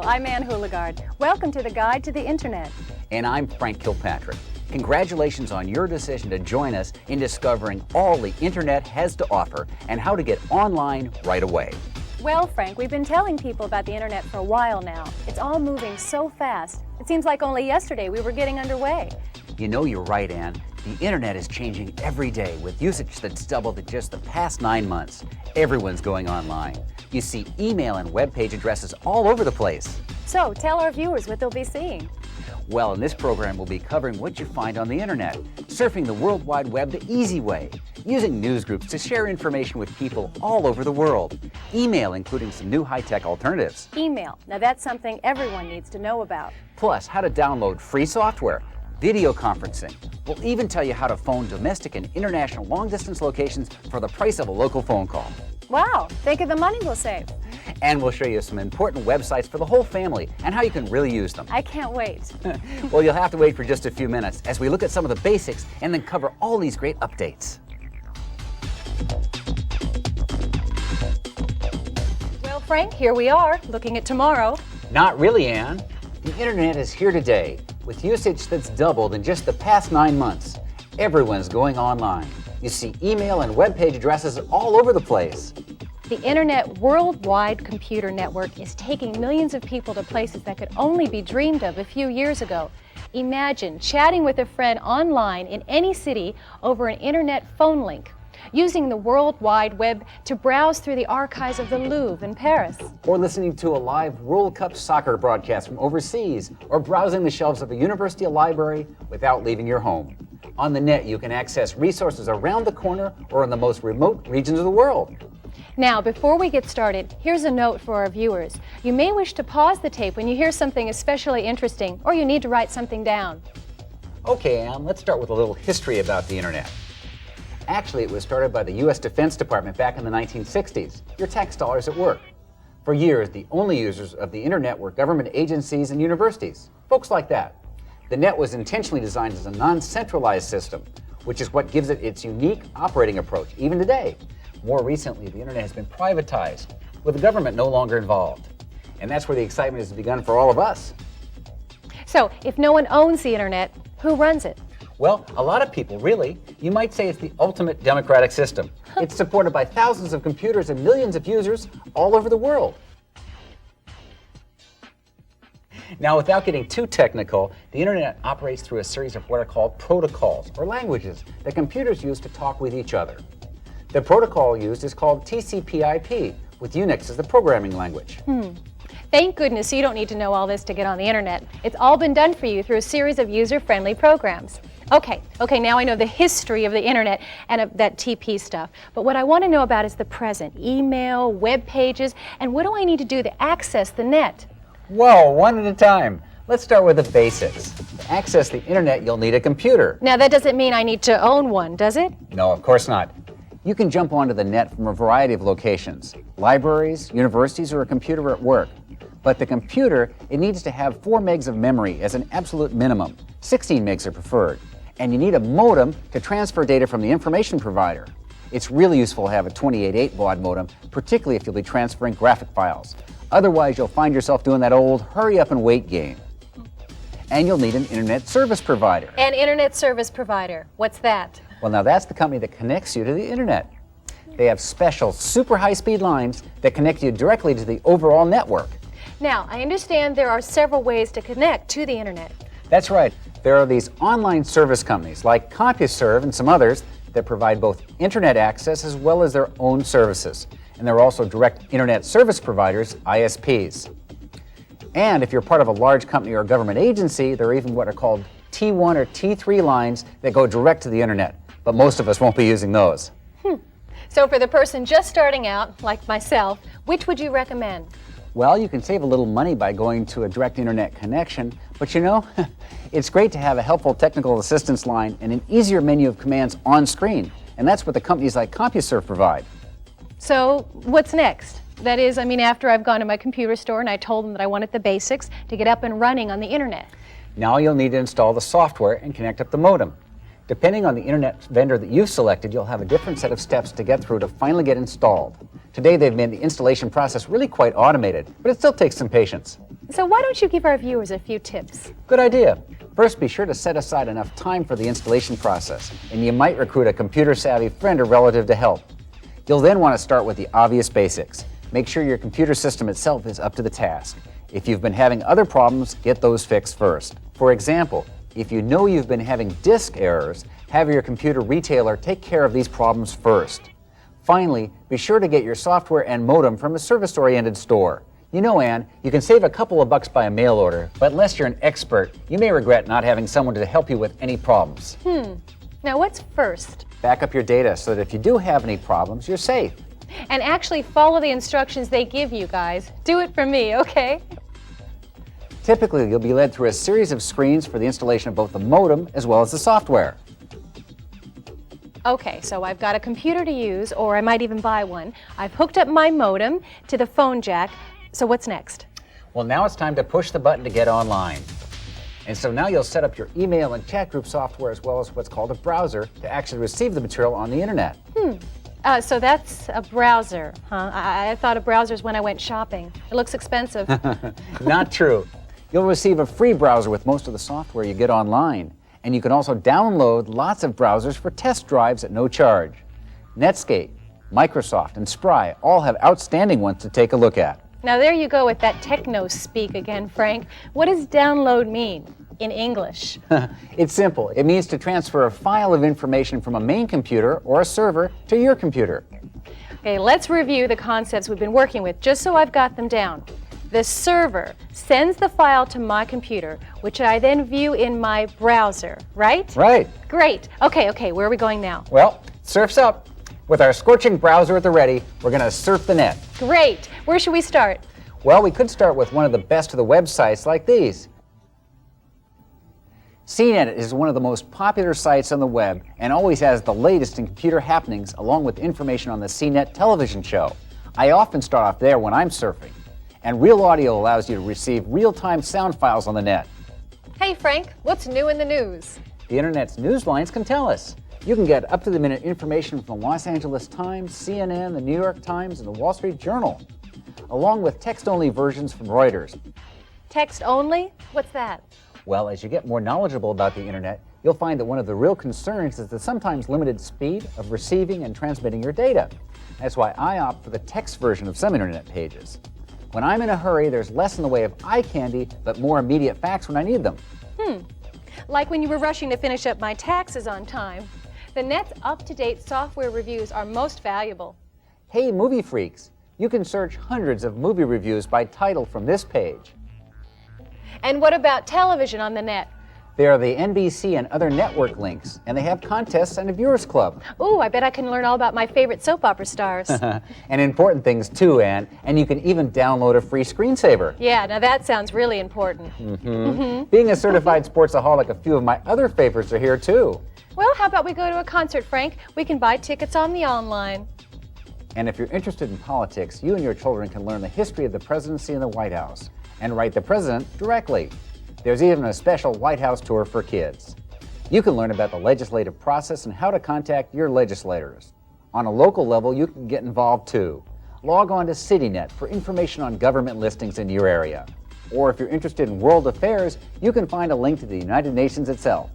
I'm Ann Houligard. Welcome to the Guide to the Internet. And I'm Frank Kilpatrick. Congratulations on your decision to join us in discovering all the Internet has to offer and how to get online right away. Well, Frank, we've been telling people about the Internet for a while now. It's all moving so fast. It seems like only yesterday we were getting underway. You know you're right, Ann. The Internet is changing every day with usage that's doubled in just the past 9 months. Everyone's going online. You see email and web page addresses all over the place. So, tell our viewers what they'll be seeing. Well, in this program, we'll be covering what you find on the Internet, surfing the World Wide Web the easy way, using news groups to share information with people all over the world, email including some new high-tech alternatives. Email. Now that's something everyone needs to know about. Plus, how to download free software, video conferencing. We'll even tell you how to phone domestic and international long-distance locations for the price of a local phone call. Wow, think of the money we'll save. And we'll show you some important websites for the whole family and how you can really use them. I can't wait. Well, you'll have to wait for just a few minutes as we look at some of the basics and then cover all these great updates. Well, Frank, here we are, looking at tomorrow. Not really, Ann. The Internet is here today with usage that's doubled in just the past 9 months. Everyone's going online. You see email and web page addresses all over the place. The Internet worldwide computer network is taking millions of people to places that could only be dreamed of a few years ago. Imagine chatting with a friend online in any city over an Internet phone link, using the World Wide Web to browse through the archives of the Louvre in Paris. Or listening to a live World Cup soccer broadcast from overseas, or browsing the shelves of a university library without leaving your home. On the net, you can access resources around the corner or in the most remote regions of the world. Now, before we get started, here's a note for our viewers. You may wish to pause the tape when you hear something especially interesting, or you need to write something down. Okay, Ann, let's start with a little history about the Internet. Actually, it was started by the U.S. Defense Department back in the 1960s, your tax dollars at work. For years, the only users of the Internet were government agencies and universities, folks like that. The net was intentionally designed as a non-centralized system, which is what gives it its unique operating approach, even today. More recently, the Internet has been privatized, with the government no longer involved. And that's where the excitement has begun for all of us. So, if no one owns the Internet, who runs it? Well, a lot of people, really. You might say it's the ultimate democratic system. It's supported by thousands of computers and millions of users all over the world. Now, without getting too technical, the Internet operates through a series of what are called protocols, or languages, that computers use to talk with each other. The protocol used is called TCP/IP, with Unix as the programming language. Thank goodness you don't need to know all this to get on the Internet. It's all been done for you through a series of user-friendly programs. Okay, now I know the history of the Internet and of that TP stuff. But what I want to know about is the present. Email, web pages, and what do I need to do to access the net? Whoa, one at a time. Let's start with the basics. To access the Internet, you'll need a computer. Now that doesn't mean I need to own one, does it? No, of course not. You can jump onto the net from a variety of locations, libraries, universities, or a computer at work. But the computer, it needs to have 4 megs of memory as an absolute minimum. 16 megs are preferred. And you need a modem to transfer data from the information provider. It's really useful to have a 28.8 baud modem, particularly if you'll be transferring graphic files. Otherwise, you'll find yourself doing that old hurry up and wait game. And you'll need an internet service provider. An internet service provider, what's that? Well, now that's the company that connects you to the Internet. They have special super high-speed lines that connect you directly to the overall network. Now, I understand there are several ways to connect to the Internet. That's right. There are these online service companies like CompuServe and some others that provide both Internet access as well as their own services. And there are also direct Internet service providers, ISPs. And if you're part of a large company or government agency, there are even what are called T1 or T3 lines that go direct to the Internet. But most of us won't be using those. So for the person just starting out, like myself, which would you recommend? Well, you can save a little money by going to a direct Internet connection, but you know, it's great to have a helpful technical assistance line and an easier menu of commands on screen. And that's what the companies like CompuServe provide. So what's next? That is, after I've gone to my computer store and I told them that I wanted the basics to get up and running on the Internet. Now you'll need to install the software and connect up the modem. Depending on the Internet vendor that you've selected, you'll have a different set of steps to get through to finally get installed. Today they've made the installation process really quite automated, but it still takes some patience. So why don't you give our viewers a few tips? Good idea. First, be sure to set aside enough time for the installation process, and you might recruit a computer-savvy friend or relative to help. You'll then want to start with the obvious basics. Make sure your computer system itself is up to the task. If you've been having other problems, get those fixed first. For example, if you know you've been having disk errors, have your computer retailer take care of these problems first. Finally, be sure to get your software and modem from a service-oriented store. You know, Ann, you can save a couple of bucks by a mail order, but unless you're an expert, you may regret not having someone to help you with any problems. Now what's first? Back up your data so that if you do have any problems, you're safe. And actually follow the instructions they give you, guys. Do it for me, okay? Typically, you'll be led through a series of screens for the installation of both the modem as well as the software. Okay, so I've got a computer to use, or I might even buy one. I've hooked up my modem to the phone jack. So what's next? Well, now it's time to push the button to get online. And so now you'll set up your email and chat group software as well as what's called a browser to actually receive the material on the internet. So that's a browser, huh? I thought a browser is when I went shopping. It looks expensive. Not true. You'll receive a free browser with most of the software you get online. And you can also download lots of browsers for test drives at no charge. Netscape, Microsoft, and Spry all have outstanding ones to take a look at. Now there you go with that techno speak again, Frank. What does download mean in English? It's simple. It means to transfer a file of information from a main computer or a server to your computer. Okay, let's review the concepts we've been working with, just so I've got them down. The server sends the file to my computer, which I then view in my browser, right? Right. Great. Okay, where are we going now? Well, surf's up. With our scorching browser at the ready, we're going to surf the net. Great. Where should we start? Well, we could start with one of the best of the websites like these. CNET is one of the most popular sites on the web and always has the latest in computer happenings along with information on the CNET television show. I often start off there when I'm surfing. And Real Audio allows you to receive real-time sound files on the net. Hey Frank, what's new in the news? The Internet's news lines can tell us. You can get up-to-the-minute information from the Los Angeles Times, CNN, the New York Times, and the Wall Street Journal, along with text-only versions from Reuters. Text only? What's that? Well, as you get more knowledgeable about the Internet, you'll find that one of the real concerns is the sometimes limited speed of receiving and transmitting your data. That's why I opt for the text version of some Internet pages. When I'm in a hurry, there's less in the way of eye candy, but more immediate facts when I need them. Like when you were rushing to finish up my taxes on time. The net's up-to-date software reviews are most valuable. Hey, movie freaks, you can search hundreds of movie reviews by title from this page. And what about television on the net? There are the NBC and other network links, and they have contests and a viewers club. Ooh, I bet I can learn all about my favorite soap opera stars. And important things too, Ann, and you can even download a free screensaver. Yeah, now that sounds really important. Being a certified sportsaholic, a few of my other favorites are here too. Well, how about we go to a concert, Frank? We can buy tickets on the online. And if you're interested in politics, you and your children can learn the history of the presidency and the White House, and write the president directly. There's even a special White House tour for kids. You can learn about the legislative process and how to contact your legislators. On a local level, you can get involved too. Log on to CityNet for information on government listings in your area. Or if you're interested in world affairs, you can find a link to the United Nations itself.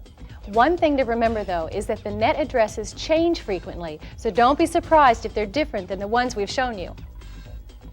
One thing to remember, though, is that the net addresses change frequently, so don't be surprised if they're different than the ones we've shown you.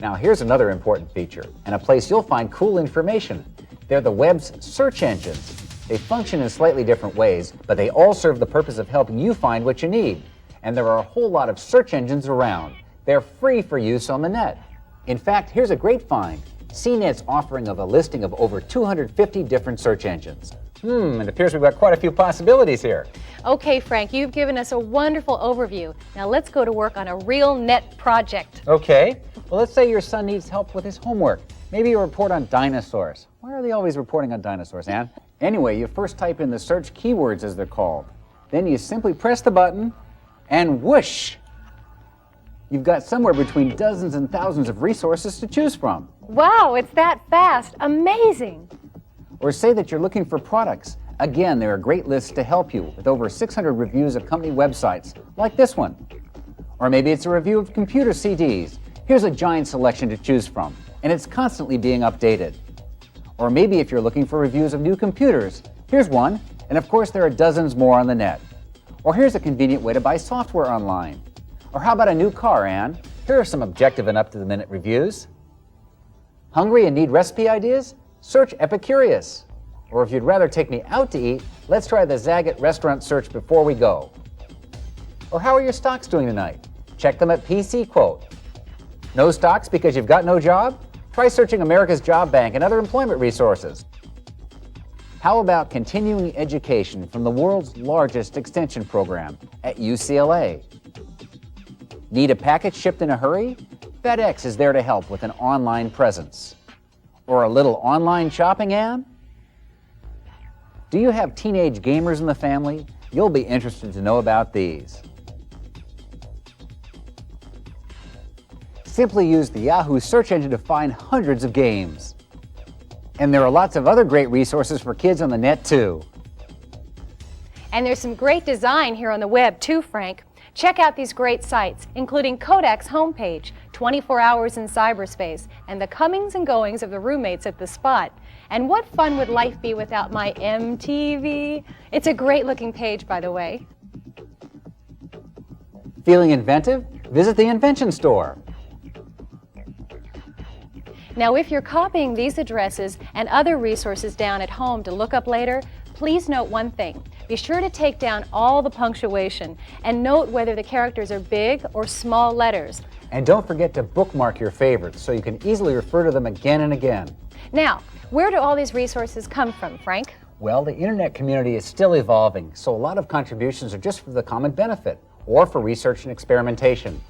Now here's another important feature, and a place you'll find cool information. They're the web's search engines. They function in slightly different ways, but they all serve the purpose of helping you find what you need. And there are a whole lot of search engines around. They're free for use on the net. In fact, here's a great find. CNET's offering of a listing of over 250 different search engines. It appears we've got quite a few possibilities here. Okay, Frank, you've given us a wonderful overview. Now let's go to work on a real net project. Okay. Well, let's say your son needs help with his homework. Maybe a report on dinosaurs. Why are they always reporting on dinosaurs, Ann? Anyway, you first type in the search keywords as they're called. Then you simply press the button, and whoosh! You've got somewhere between dozens and thousands of resources to choose from. Wow, it's that fast. Amazing. Or say that you're looking for products. Again, there are great lists to help you with over 600 reviews of company websites, like this one. Or maybe it's a review of computer CDs. Here's a giant selection to choose from, and it's constantly being updated. Or maybe if you're looking for reviews of new computers, here's one, and of course there are dozens more on the net. Or here's a convenient way to buy software online. Or how about a new car, Ann? Here are some objective and up-to-the-minute reviews. Hungry and need recipe ideas? Search Epicurious. Or if you'd rather take me out to eat, let's try the Zagat restaurant search before we go. Or how are your stocks doing tonight? Check them at PC Quote. No stocks because you've got no job? Try searching America's Job Bank and other employment resources. How about continuing education from the world's largest extension program at UCLA? Need a package shipped in a hurry? FedEx is there to help with an online presence. Or a little online shopping, Ann? Do you have teenage gamers in the family? You'll be interested to know about these. Simply use the Yahoo search engine to find hundreds of games. And there are lots of other great resources for kids on the net too. And there's some great design here on the web too, Frank. Check out these great sites, including Kodak's homepage, 24 Hours in Cyberspace, and the comings and goings of the roommates at the Spot. And what fun would life be without my MTV? It's a great looking page, by the way. Feeling inventive? Visit the Invention Store. Now, if you're copying these addresses and other resources down at home to look up later, please note one thing. Be sure to take down all the punctuation and note whether the characters are big or small letters. And don't forget to bookmark your favorites so you can easily refer to them again and again. Now, where do all these resources come from, Frank? Well, the internet community is still evolving, so a lot of contributions are just for the common benefit or for research and experimentation.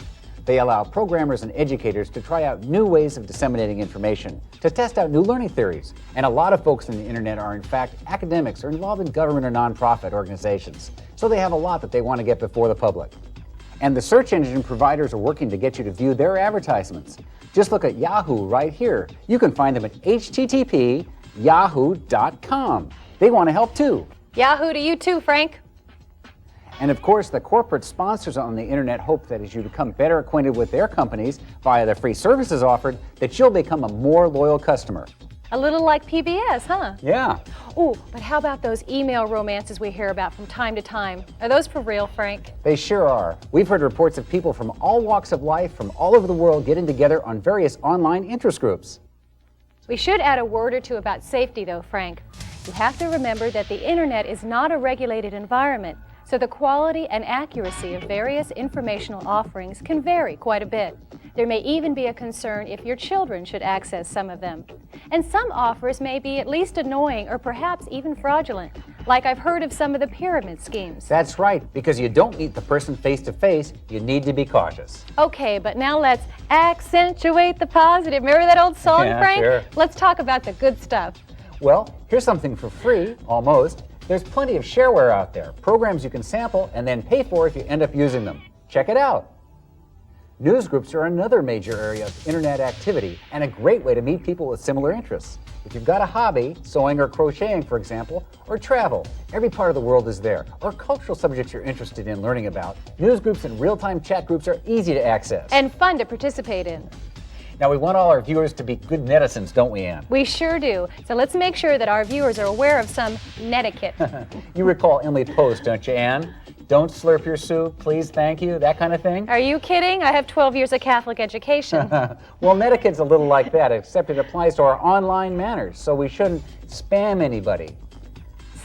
They allow programmers and educators to try out new ways of disseminating information, to test out new learning theories. And a lot of folks on the internet are in fact academics or involved in government or nonprofit organizations. So they have a lot that they want to get before the public. And the search engine providers are working to get you to view their advertisements. Just look at Yahoo right here. You can find them at http://yahoo.com. They want to help too. Yahoo to you too, Frank. And of course, the corporate sponsors on the internet hope that as you become better acquainted with their companies via the free services offered, that you'll become a more loyal customer. A little like PBS, huh? Yeah. Ooh, but how about those email romances we hear about from time to time? Are those for real, Frank? They sure are. We've heard reports of people from all walks of life from all over the world getting together on various online interest groups. We should add a word or two about safety, though, Frank. You have to remember that the internet is not a regulated environment. So the quality and accuracy of various informational offerings can vary quite a bit. There may even be a concern if your children should access some of them. And some offers may be at least annoying or perhaps even fraudulent, like I've heard of some of the pyramid schemes. That's right, because you don't meet the person face to face, you need to be cautious. Okay, but now let's accentuate the positive. Remember that old song, Yeah, Frank? sure. Let's talk about the good stuff. Well, here's something for free, almost. There's plenty of shareware out there, programs you can sample and then pay for if you end up using them. Check it out. Newsgroups are another major area of internet activity and a great way to meet people with similar interests. If you've got a hobby, sewing or crocheting, for example, or travel, every part of the world is there, or cultural subjects you're interested in learning about, newsgroups and real-time chat groups are easy to access. And fun to participate in. Now, we want all our viewers to be good netizens, don't we, Ann? We sure do. So let's make sure that our viewers are aware of some netiquette. You recall Emily's post, don't you, Ann? Don't slurp your soup, please, thank you, that kind of thing? Are you kidding? I have 12 years of Catholic education. Well, netiquette's a little like that, except it applies to our online manners, so we shouldn't spam anybody.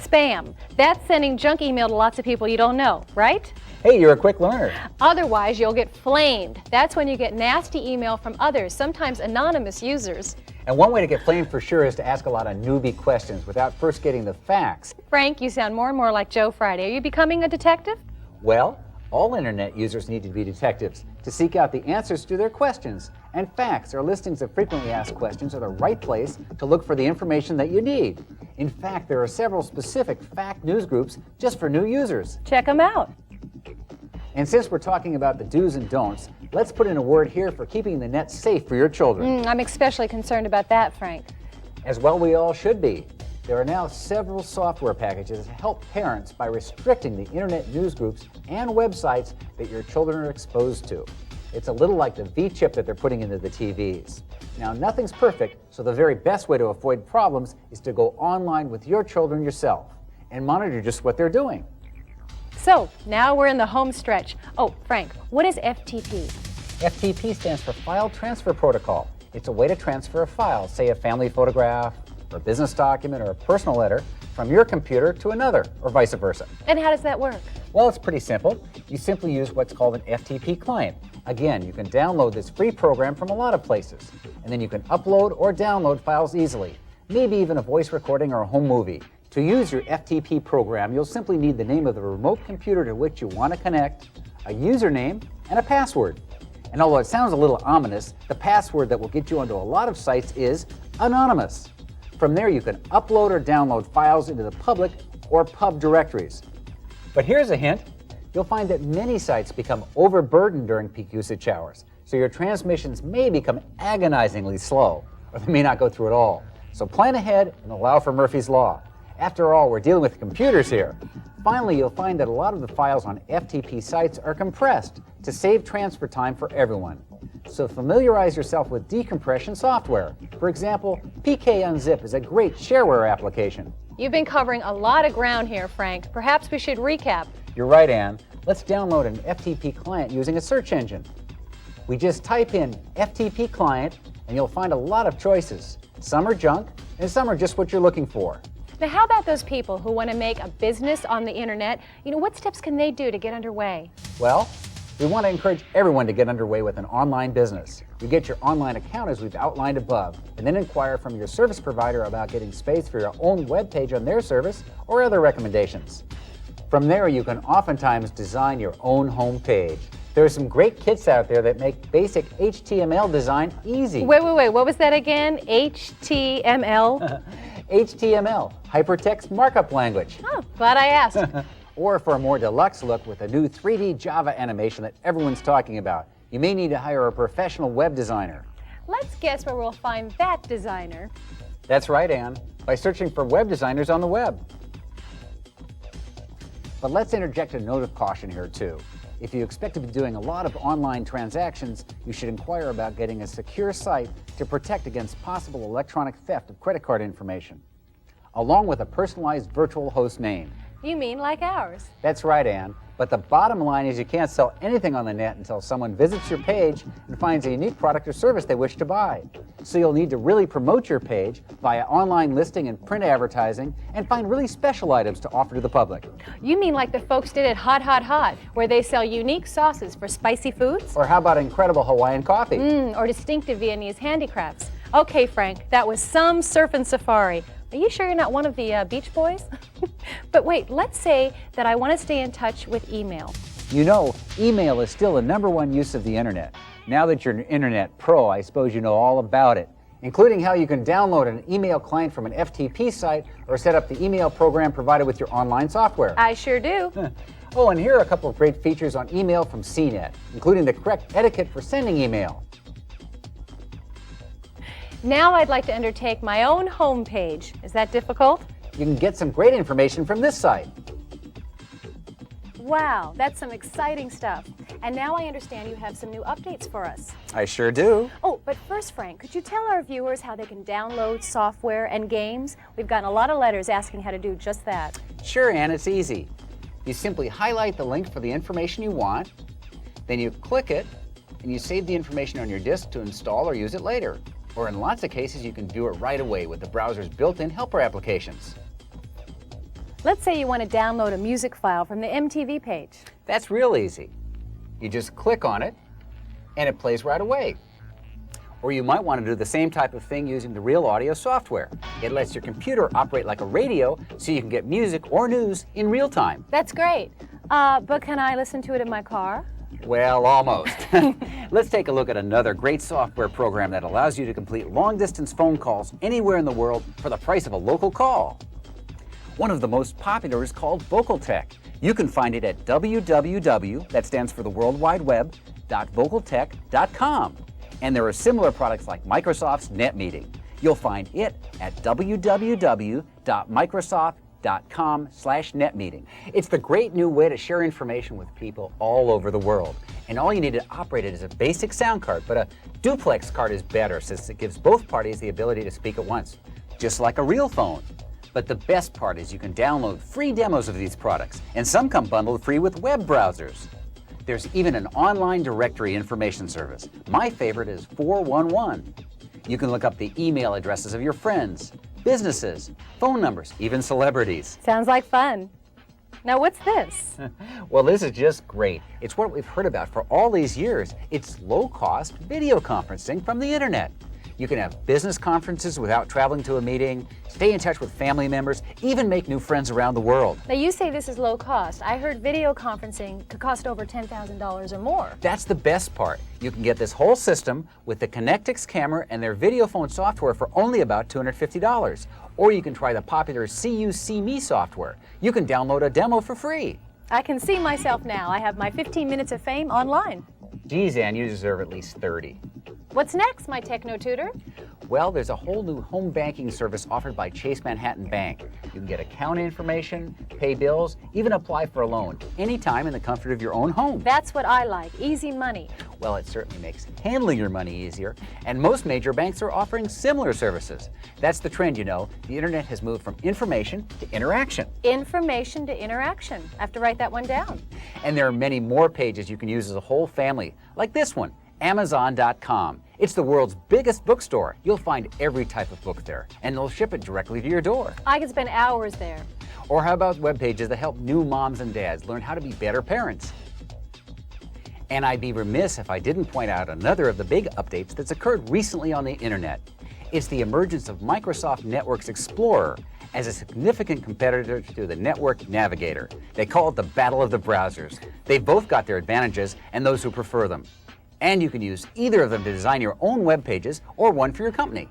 Spam. That's sending junk email to lots of people you don't know, right? Hey, you're a quick learner. Otherwise, you'll get flamed. That's when you get nasty email from others, sometimes anonymous users. And one way to get flamed for sure is to ask a lot of newbie questions without first getting the facts. Frank, you sound more and more like Joe Friday. Are you becoming a detective? Well, all internet users need to be detectives to seek out the answers to their questions. And facts or listings of frequently asked questions are the right place to look for the information that you need. In fact, there are several specific fact news groups just for new users. Check them out. And since we're talking about the do's and don'ts, let's put in a word here for keeping the net safe for your children. I'm especially concerned about that, Frank. As well we all should be. There are now several software packages that help parents by restricting the internet news groups and websites that your children are exposed to. It's a little like the V-chip that they're putting into the TVs. Now, nothing's perfect, so the very best way to avoid problems is to go online with your children yourself and monitor just what they're doing. So, now we're in the home stretch. Oh, Frank, what is FTP? FTP stands for File Transfer Protocol. It's a way to transfer a file, say a family photograph, or a business document, or a personal letter, from your computer to another, or vice versa. And how does that work? Well, it's pretty simple. You simply use what's called an FTP client. Again, you can download this free program from a lot of places, and then you can upload or download files easily, maybe even a voice recording or a home movie. To use your FTP program, you'll simply need the name of the remote computer to which you want to connect, a username, and a password. And although it sounds a little ominous, the password that will get you onto a lot of sites is anonymous. From there, you can upload or download files into the public or pub directories. But here's a hint. You'll find that many sites become overburdened during peak usage hours, so your transmissions may become agonizingly slow, or they may not go through at all. So plan ahead and allow for Murphy's Law. After all, we're dealing with computers here. Finally, you'll find that a lot of the files on FTP sites are compressed to save transfer time for everyone. So familiarize yourself with decompression software. For example, PK-Unzip is a great shareware application. You've been covering a lot of ground here, Frank. Perhaps we should recap. You're right, Ann. Let's download an FTP client using a search engine. We just type in FTP client and you'll find a lot of choices. Some are junk and some are just what you're looking for. Now, how about those people who want to make a business on the internet? What steps can they do to get underway? Well, we want to encourage everyone to get underway with an online business. You get your online account as we've outlined above, and then inquire from your service provider about getting space for your own web page on their service or other recommendations. From there, you can oftentimes design your own home page. There are some great kits out there that make basic HTML design easy. Wait, what was that again? HTML? HTML, Hypertext Markup Language. Oh, glad I asked. Or for a more deluxe look with a new 3D Java animation that everyone's talking about, you may need to hire a professional web designer. Let's guess where we'll find that designer. That's right, Ann, by searching for web designers on the web. But let's interject a note of caution here too. If you expect to be doing a lot of online transactions, you should inquire about getting a secure site to protect against possible electronic theft of credit card information, along with a personalized virtual host name. You mean like ours? That's right, Ann. But the bottom line is you can't sell anything on the net until someone visits your page and finds a unique product or service they wish to buy. So you'll need to really promote your page via online listing and print advertising and find really special items to offer to the public. You mean like the folks did at Hot Hot Hot, where they sell unique sauces for spicy foods? Or how about incredible Hawaiian coffee? Or distinctive Viennese handicrafts. Okay, Frank, that was some surfing safari. Are you sure you're not one of the Beach Boys? But wait, let's say that I want to stay in touch with email. You know, email is still the #1 use of the internet. Now that you're an internet pro, I suppose you know all about it, including how you can download an email client from an FTP site or set up the email program provided with your online software. I sure do. Oh, and here are a couple of great features on email from CNET, including the correct etiquette for sending email. Now I'd like to undertake my own home page. Is that difficult? You can get some great information from this site. Wow, that's some exciting stuff. And now I understand you have some new updates for us. I sure do. Oh, but first, Frank, could you tell our viewers how they can download software and games? We've gotten a lot of letters asking how to do just that. Sure, Ann, it's easy. You simply highlight the link for the information you want, then you click it, and you save the information on your disk to install or use it later. Or in lots of cases, you can do it right away with the browser's built-in helper applications. Let's say you want to download a music file from the MTV page. That's real easy. You just click on it, and it plays right away. Or you might want to do the same type of thing using the Real Audio software. It lets your computer operate like a radio, so you can get music or news in real time. That's great. But can I listen to it in my car? Well, almost. Let's take a look at another great software program that allows you to complete long-distance phone calls anywhere in the world for the price of a local call. One of the most popular is called VocalTech. You can find it at www, that stands for the World Wide Web, .vocaltech.com. And there are similar products like Microsoft's NetMeeting. You'll find it at www.microsoft.com/netmeeting. It's the great new way to share information with people all over the world. and all you need to operate it is a basic sound card, but a duplex card is better since it gives both parties the ability to speak at once, just like a real phone. But the best part is you can download free demos of these products, and some come bundled free with web browsers. There's even an online directory information service. My favorite is 411. You can look up the email addresses of your friends, businesses, phone numbers, even celebrities. Sounds like fun. Now what's this? Well, this is just great. It's what we've heard about for all these years. It's low-cost video conferencing from the internet. You can have business conferences without traveling to a meeting, stay in touch with family members, even make new friends around the world. Now you say this is low cost. I heard video conferencing could cost over $10,000 or more. That's the best part. You can get this whole system with the Connectix camera and their video phone software for only about $250. Or you can try the popular See You, See Me software. You can download a demo for free. I can see myself now. I have my 15 minutes of fame online. Geez, Ann, you deserve at least 30. What's next, my techno tutor? Well, there's a whole new home banking service offered by Chase Manhattan Bank. You can get account information, pay bills, even apply for a loan anytime in the comfort of your own home. That's what I like, easy money. Well, it certainly makes handling your money easier, and most major banks are offering similar services. That's the trend, you know. The internet has moved from information to interaction. Information to interaction. I have to write that one down. And there are many more pages you can use as a whole family, like this one, Amazon.com. It's the world's biggest bookstore. You'll find every type of book there, and they'll ship it directly to your door. I could spend hours there. Or how about web pages that help new moms and dads learn how to be better parents? And I'd be remiss if I didn't point out another of the big updates that's occurred recently on the internet. It's the emergence of Microsoft Network's Explorer as a significant competitor to the Network Navigator. They call it the battle of the browsers. They've both got their advantages and those who prefer them. And you can use either of them to design your own web pages or one for your company.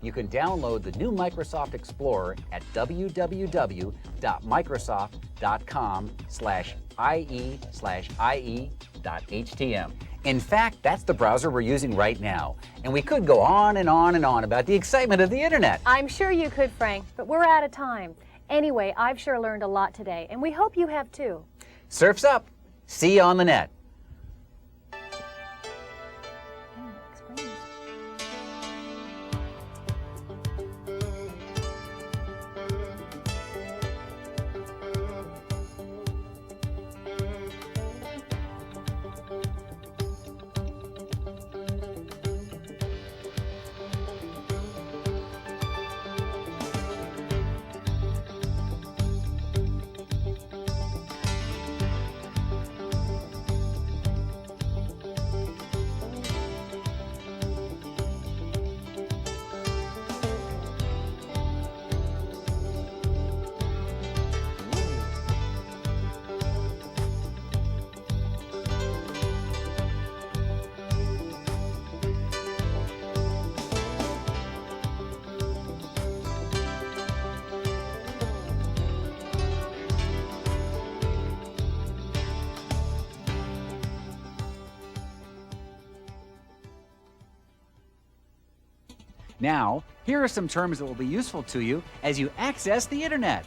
You can download the new Microsoft Explorer at www.microsoft.com/ie/ie.htm. In fact, that's the browser we're using right now. And we could go on and on and on about the excitement of the internet. I'm sure you could, Frank, but we're out of time. Anyway, I've sure learned a lot today, and we hope you have too. Surf's up. See you on the net. Now, here are some terms that will be useful to you as you access the internet.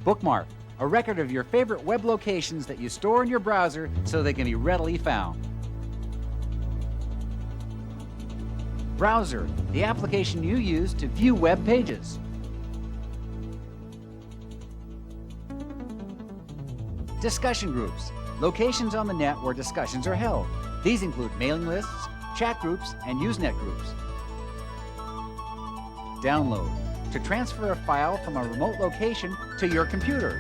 Bookmark, a record of your favorite web locations that you store in your browser so they can be readily found. Browser, the application you use to view web pages. Discussion groups, locations on the net where discussions are held. These include mailing lists, chat groups, and Usenet groups. Download, to transfer a file from a remote location to your computer.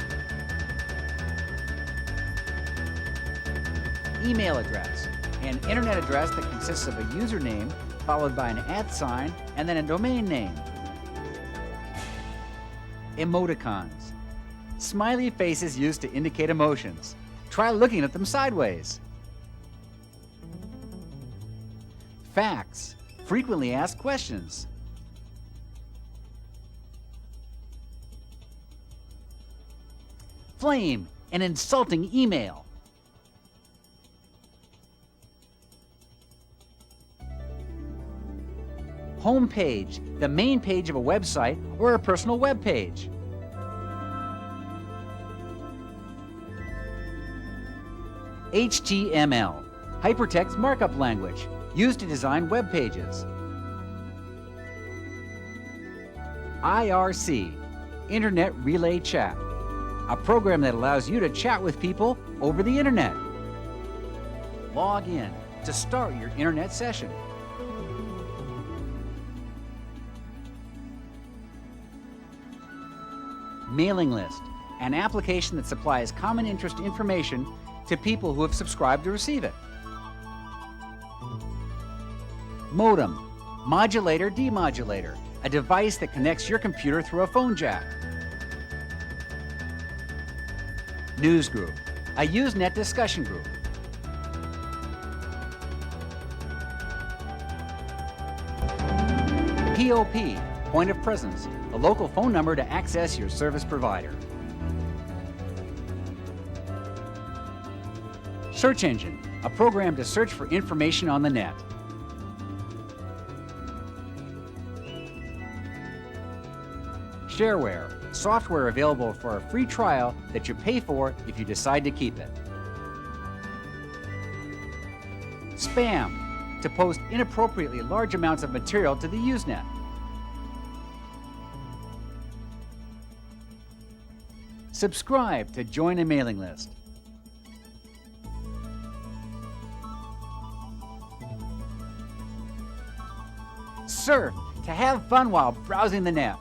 Email address, an internet address that consists of a username followed by an @ and then a domain name. Emoticons, smiley faces used to indicate emotions. Try looking at them sideways. Facts, frequently asked questions. Flame, an insulting email. Home page, the main page of a website or a personal web page. HTML, hypertext markup language, used to design web pages. IRC, Internet Relay Chat, a program that allows you to chat with people over the internet. Log in to start your internet session. Mailing list, an application that supplies common interest information to people who have subscribed to receive it. Modem, modulator demodulator, a device that connects your computer through a phone jack. Newsgroup, a Usenet discussion group. POP, point of presence, a local phone number to access your service provider. Search engine, a program to search for information on the net. Shareware, software available for a free trial that you pay for if you decide to keep it. Spam, to post inappropriately large amounts of material to the Usenet. Subscribe to join a mailing list. Surf, to have fun while browsing the net.